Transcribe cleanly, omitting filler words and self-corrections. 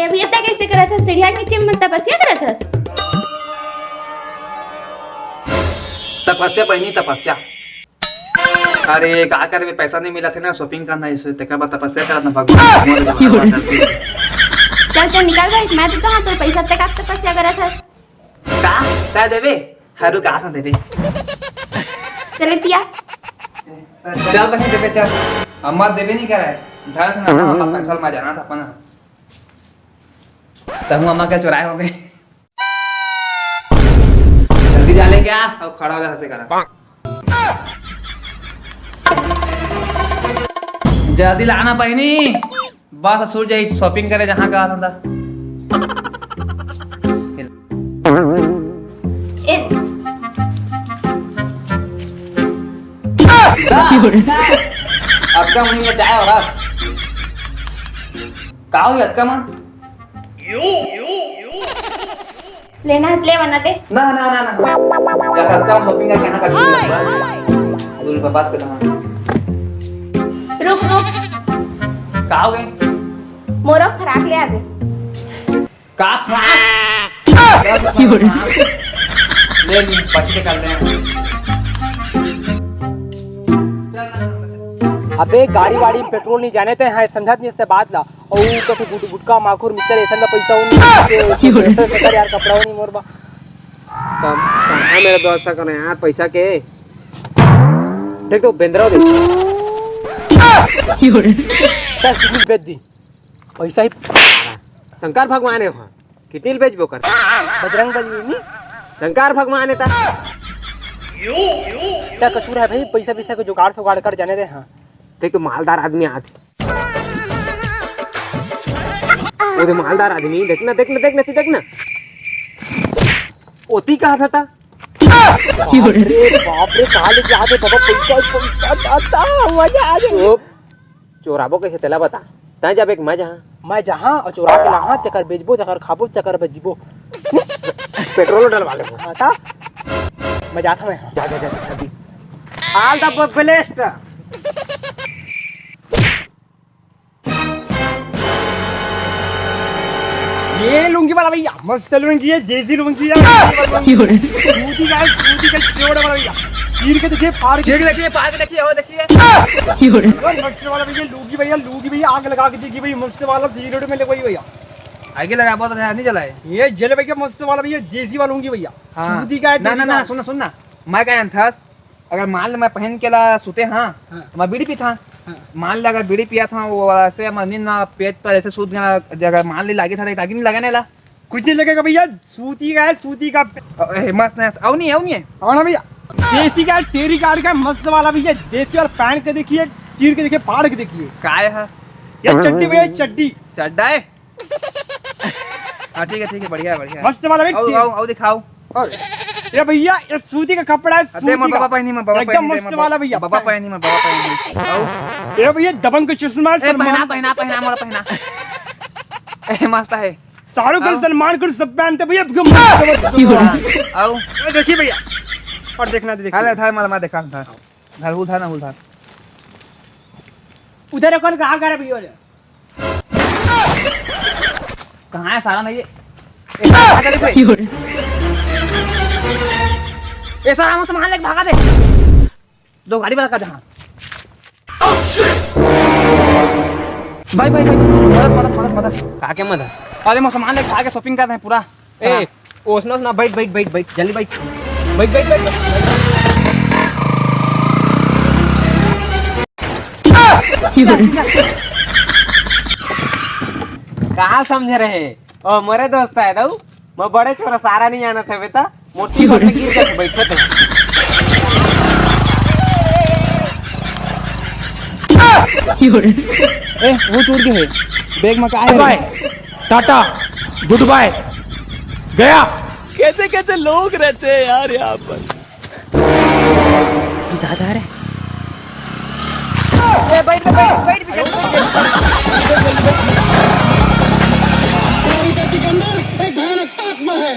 अभी इतना कैसे करा था? सीढ़िया के नीचे में तपस्या करा था? तपस्या बहनी तपस्या। अरे का करे, पैसा नहीं मिला थे ना शॉपिंग करना, इसे तेका बाद तपस्या करा था भगवान। चल चल निकाल भाई, मैं देता हूँ तो पैसा तक आप तपस्या करा था। का देवे हरू का था देवे। चले तिया चल बहनी देवे चल। अम्मा देवे नहीं कह रहा है ढाल था ना, अम्मा पेंसिल में जाना था अपना तहु अम्मा क्या चुराए हमें। जल्दी जा ले क्या और खड़ा हो जा से करा। जल्दी लाना बहनी, बस असुर जाई शॉपिंग करे जहाँ का था। अक्का मुनी में चाय और रस का हुई अक्का मां लेना है ले वरना दे। ना ना ना ना जब अक्का शॉपिंग करके यहाँ का दूर के पास के था। रुक रुक का हो गए मोरा फराक ले आवे। का फराक ले ली पछी के कर रहे हैं। अबे गाड़ी वाड़ी में पेट्रोल नहीं जाने थे हैं समझत नहीं इससे बात ला और ऊ कथे गुटका माखुर मिक्सर ऐसा ना पैसा नहीं ऐसे सकर यार कपड़ा नहीं मोरबा तब कहां मेरा व्यवस्था करना यार पैसा के देख तो बेंद्रा दे चल कितनी बेच दी पैसा ही शंकर भगवान है वहां कितनी बेचबो कर बजरंग बली नहीं शंकर भगवान है ता चल कचूर है भाई पैसा को जुगाड़ से उगाड़ कर जाने दे। हां देख तो मालदार आदमी आते वो तो मालदार आदमी देखना ओती कहा था बाप रे कहा लेके आते बाबा पैसा मजा आ गया। चोराबो कैसे तेला बता ता जब एक मैं जहां और चोरा के लहा तकर बेचबो तकर खाबो तकर बेचबो पेट्रोल डलवा ले हां मैं जाता मैं जा आल द बेस्ट। ये लुंगी वाला भैया मस्त लुंगी है जैसी लुंगी है सूती का चोड़ा वाला भैया चीर के देखिए फाड़ के देखिए फाड़ के देखिए वो देखिए मस्त वाला भैया लुंगी भैया आग लगा के देखिए भैया मस्त वाला सिगरेट में ले कोई भैया आगे लगा बहुत ध्यान नहीं जलाए ये जले भैया मस्त वाला भैया जैसी वाला लुंगी भैया सूती का ना सुनना मैं क्या था अगर मान लो मैं पहन के ला सुते हाँ मैं बीड़ी पी था मान ली अगर बीड़ी पिया था वो ऐसे नींद ना पेट पर ऐसे सूत गया अगर मान ली लागे था लागे नहीं लगाने ला कुछ नहीं लगेगा भैया सूती का है सूती का मस्त है आओ नहीं है आओ ना भैया देसी का टेरी कार्ड का मस्त वाला भैया देसी और पहन के देखिए चीर के देखिए फाड़ के देखिए काय है ये चड्डी भैया चड्डी चड्डा है हाँ ठीक है बढ़िया मस्त वाला भैया आओ दिखाओ ये भैया ये सूती का कपड़ा है सूती बाबा पहनी एकदम मस्त वाला भैया बाबा पहनी ये भैया दबंग का चश्मा है पहना मोरा पहना ए मस्त है शाहरुख खान सलमान खान सब पहनते भैया आओ देखिए भैया और देखना देखा था मैं देखा था घर हुल था ना हुल था उधर कौन कहां कर भैया कहां है सारा नहीं ये सारा सामान लेके भागा दे दो गाड़ी वाला का जहां भाई मदद का के मदद अरे मैं सामान लेके भागे शॉपिंग कर रहे हैं पूरा ए ओसना ना बैठ जल्दी बैठ कहाँ समझ रहे ओ मेरे दोस्त है दऊ मैं बड़े छोरा सारा नहीं आना था बेटा मोटी होने गिर के बैठे थे ए वो टूट गए बैग में का है बाय टाटा गुड बाय गया कैसे लोग रहते हैं यार यहाँ पर दादा रे ए बैठ एक भयानक आत्मा है।